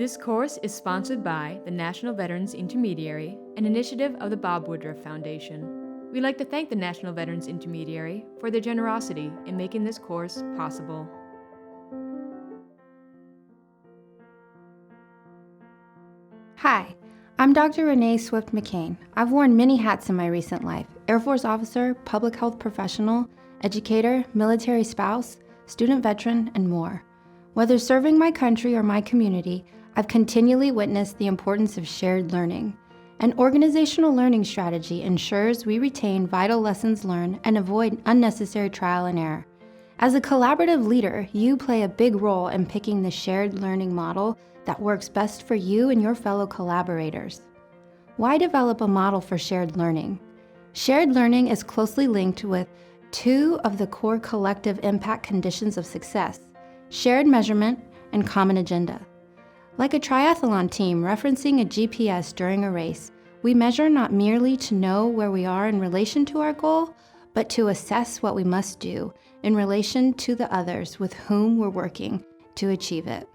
This course is sponsored by the National Veterans Intermediary, an initiative of the Bob Woodruff Foundation. We'd like to thank the National Veterans Intermediary for their generosity in making this course possible. Hi, I'm Dr. Renee Swift McCain. I've worn many hats in my recent life: Air Force officer, public health professional, educator, military spouse, student veteran, and more. Whether serving my country or my community, I've continually witnessed the importance of shared learning. An organizational learning strategy ensures we retain vital lessons learned and avoid unnecessary trial and error. As a collaborative leader, you play a big role in picking the shared learning model that works best for you and your fellow collaborators. Why develop a model for shared learning? Shared learning is closely linked with two of the core collective impact conditions of success: shared measurement and common agenda. Like a triathlon team referencing a GPS during a race, we measure not merely to know where we are in relation to our goal, but to assess what we must do in relation to the others with whom we're working to achieve it.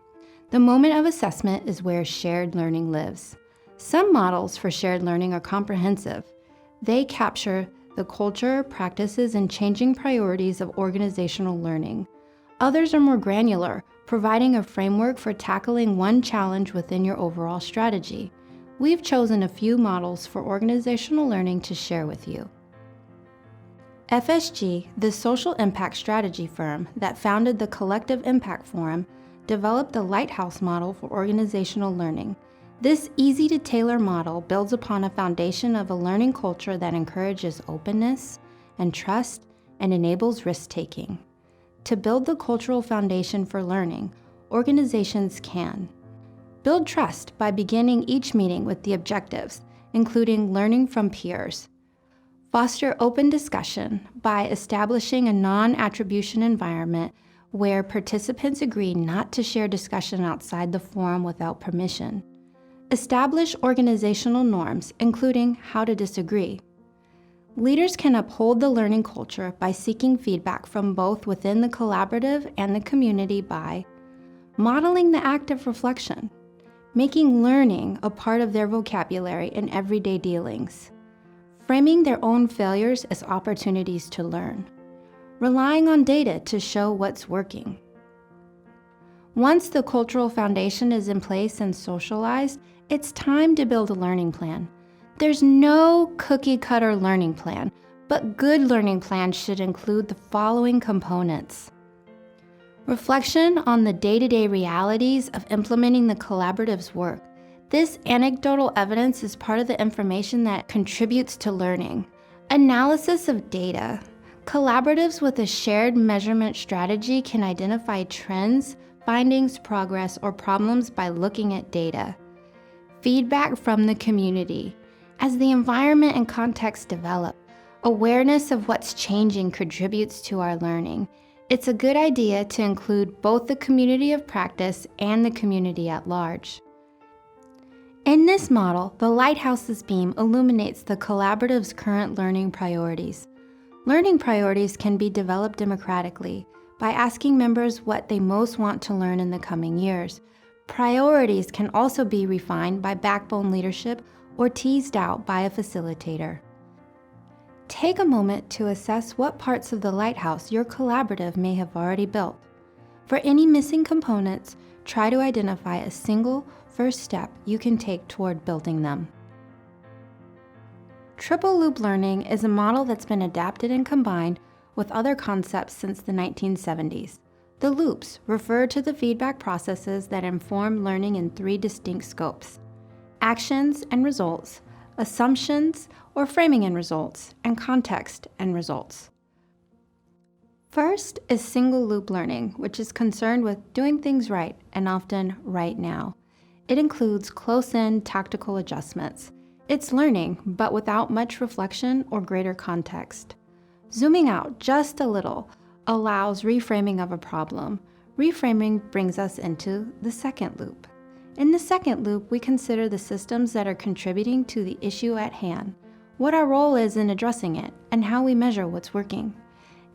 The moment of assessment is where shared learning lives. Some models for shared learning are comprehensive. They capture the culture, practices, and changing priorities of organizational learning. Others are more granular, providing a framework for tackling one challenge within your overall strategy. We've chosen a few models for organizational learning to share with you. FSG, the social impact strategy firm that founded the Collective Impact Forum, developed the Lighthouse model for organizational learning. This easy-to-tailor model builds upon a foundation of a learning culture that encourages openness and trust and enables risk-taking. To build the cultural foundation for learning, organizations can build trust by beginning each meeting with the objectives, including learning from peers. Foster open discussion by establishing a non-attribution environment where participants agree not to share discussion outside the forum without permission. Establish organizational norms, including how to disagree. Leaders can uphold the learning culture by seeking feedback from both within the collaborative and the community by modeling the act of reflection, making learning a part of their vocabulary in everyday dealings, framing their own failures as opportunities to learn, relying on data to show what's working. Once the cultural foundation is in place and socialized, it's time to build a learning plan. There's no cookie-cutter learning plan, but good learning plans should include the following components: reflection on the day-to-day realities of implementing the collaborative's work. This anecdotal evidence is part of the information that contributes to learning. Analysis of data. Collaboratives with a shared measurement strategy can identify trends, findings, progress, or problems by looking at data. Feedback from the community. As the environment and context develop, awareness of what's changing contributes to our learning. It's a good idea to include both the community of practice and the community at large. In this model, the Lighthouse's beam illuminates the collaborative's current learning priorities. Learning priorities can be developed democratically by asking members what they most want to learn in the coming years. Priorities can also be refined by backbone leadership or teased out by a facilitator. Take a moment to assess what parts of the Lighthouse your collaborative may have already built. For any missing components, try to identify a single first step you can take toward building them. Triple loop learning is a model that's been adapted and combined with other concepts since the 1970s. The loops refer to the feedback processes that inform learning in three distinct scopes: actions and results, assumptions or framing and results, and context and results. First is single loop learning, which is concerned with doing things right and often right now. It includes close-in tactical adjustments. It's learning, but without much reflection or greater context. Zooming out just a little allows reframing of a problem. Reframing brings us into the second loop. In the second loop, we consider the systems that are contributing to the issue at hand, what our role is in addressing it, and how we measure what's working.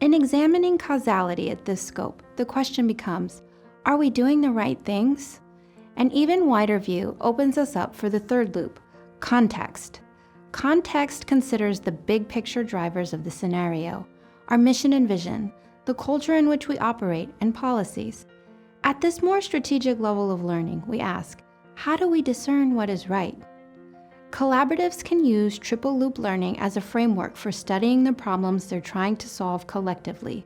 In examining causality at this scope, the question becomes, are we doing the right things? An even wider view opens us up for the third loop, context. Context considers the big picture drivers of the scenario, our mission and vision, the culture in which we operate, and policies. At this more strategic level of learning, we ask, how do we discern what is right? Collaboratives can use triple loop learning as a framework for studying the problems they're trying to solve collectively.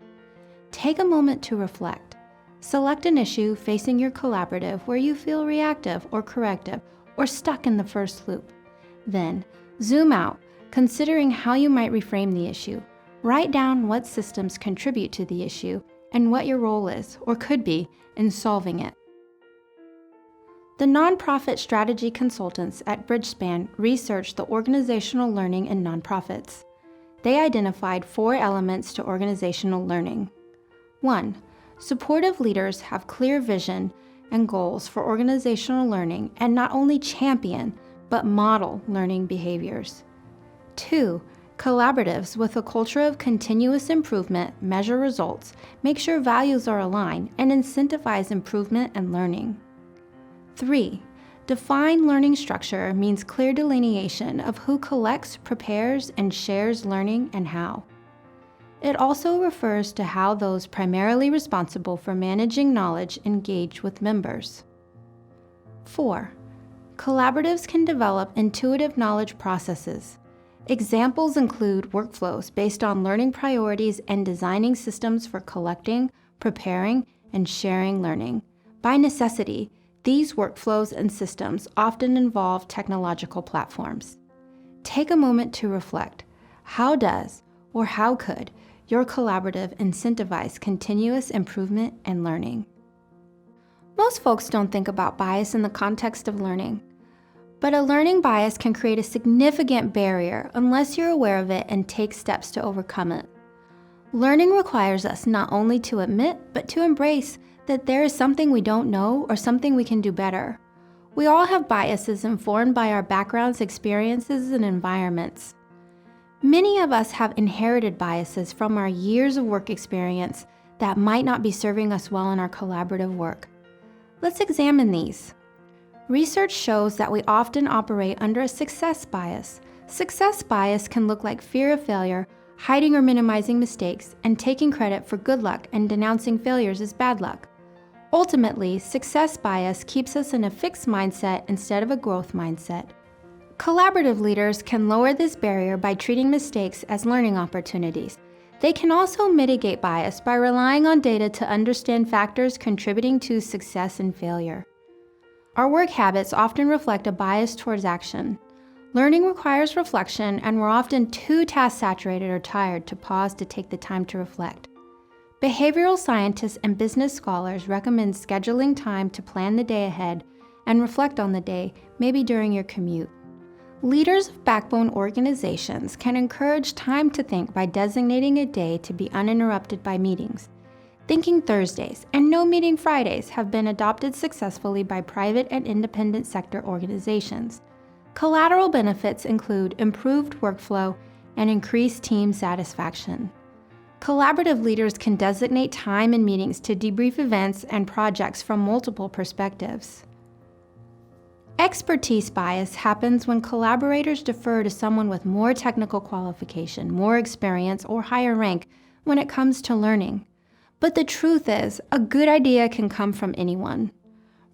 Take a moment to reflect. Select an issue facing your collaborative where you feel reactive or corrective or stuck in the first loop. Then, zoom out, considering how you might reframe the issue. Write down what systems contribute to the issue and what your role is, or could be, in solving it. The nonprofit strategy consultants at Bridgespan researched the organizational learning in nonprofits. They identified 4 elements to organizational learning. 1. Supportive leaders have clear vision and goals for organizational learning and not only champion, but model learning behaviors. 2. Collaboratives with a culture of continuous improvement measure results, make sure values are aligned, and incentivize improvement and learning. 3. Defined learning structure means clear delineation of who collects, prepares, and shares learning and how. It also refers to how those primarily responsible for managing knowledge engage with members. 4. Collaboratives can develop intuitive knowledge processes. Examples include workflows based on learning priorities and designing systems for collecting, preparing, and sharing learning. By necessity, these workflows and systems often involve technological platforms. Take a moment to reflect. How does, or how could, your collaborative incentivize continuous improvement and learning? Most folks don't think about bias in the context of learning. But a learning bias can create a significant barrier unless you're aware of it and take steps to overcome it. Learning requires us not only to admit, but to embrace that there is something we don't know or something we can do better. We all have biases informed by our backgrounds, experiences, and environments. Many of us have inherited biases from our years of work experience that might not be serving us well in our collaborative work. Let's examine these. Research shows that we often operate under a success bias. Success bias can look like fear of failure, hiding or minimizing mistakes, and taking credit for good luck and denouncing failures as bad luck. Ultimately, success bias keeps us in a fixed mindset instead of a growth mindset. Collaborative leaders can lower this barrier by treating mistakes as learning opportunities. They can also mitigate bias by relying on data to understand factors contributing to success and failure. Our work habits often reflect a bias towards action. Learning requires reflection, and we're often too task-saturated or tired to pause to take the time to reflect. Behavioral scientists and business scholars recommend scheduling time to plan the day ahead and reflect on the day, maybe during your commute. Leaders of backbone organizations can encourage time to think by designating a day to be uninterrupted by meetings. Thinking Thursdays and no meeting Fridays have been adopted successfully by private and independent sector organizations. Collateral benefits include improved workflow and increased team satisfaction. Collaborative leaders can designate time in meetings to debrief events and projects from multiple perspectives. Expertise bias happens when collaborators defer to someone with more technical qualification, more experience, or higher rank when it comes to learning. But the truth is, a good idea can come from anyone.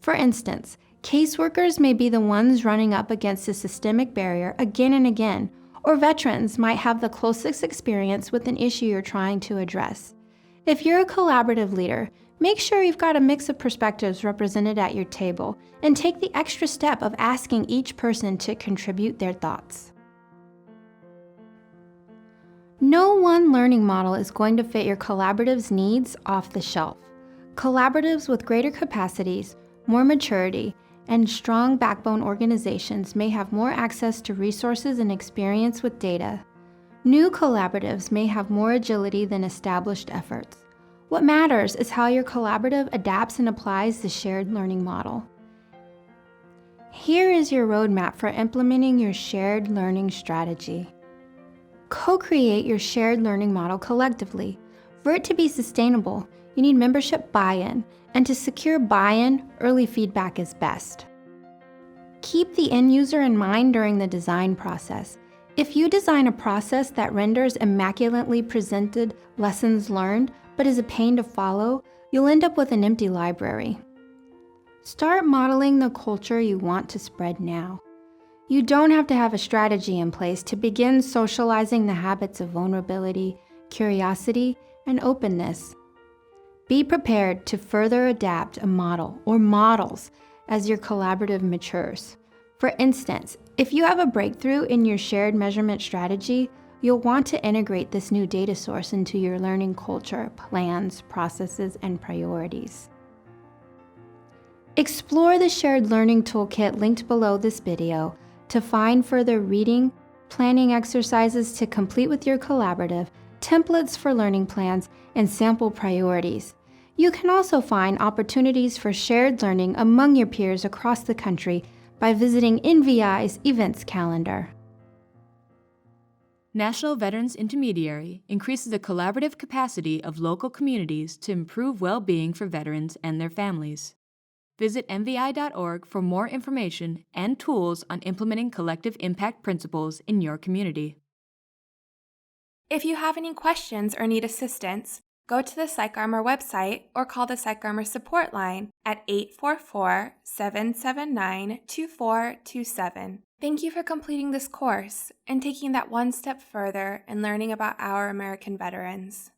For instance, caseworkers may be the ones running up against a systemic barrier again and again, or veterans might have the closest experience with an issue you're trying to address. If you're a collaborative leader, make sure you've got a mix of perspectives represented at your table, and take the extra step of asking each person to contribute their thoughts. No one learning model is going to fit your collaborative's needs off the shelf. Collaboratives with greater capacities, more maturity, and strong backbone organizations may have more access to resources and experience with data. New collaboratives may have more agility than established efforts. What matters is how your collaborative adapts and applies the shared learning model. Here is your roadmap for implementing your shared learning strategy. Co-create your shared learning model collectively. For it to be sustainable, you need membership buy-in, and to secure buy-in, early feedback is best. Keep the end user in mind during the design process. If you design a process that renders immaculately presented lessons learned but is a pain to follow, you'll end up with an empty library. Start modeling the culture you want to spread now. You don't have to have a strategy in place to begin socializing the habits of vulnerability, curiosity, and openness. Be prepared to further adapt a model or models as your collaborative matures. For instance, if you have a breakthrough in your shared measurement strategy, you'll want to integrate this new data source into your learning culture, plans, processes, and priorities. Explore the shared learning toolkit linked below this video to find further reading, planning exercises to complete with your collaborative, templates for learning plans, and sample priorities. You can also find opportunities for shared learning among your peers across the country by visiting NVI's events calendar. National Veterans Intermediary increases the collaborative capacity of local communities to improve well-being for veterans and their families. Visit nvi.org for more information and tools on implementing collective impact principles in your community. If you have any questions or need assistance, go to the PsychArmor website or call the PsychArmor support line at 844-779-2427. Thank you for completing this course and taking that one step further in learning about our American veterans.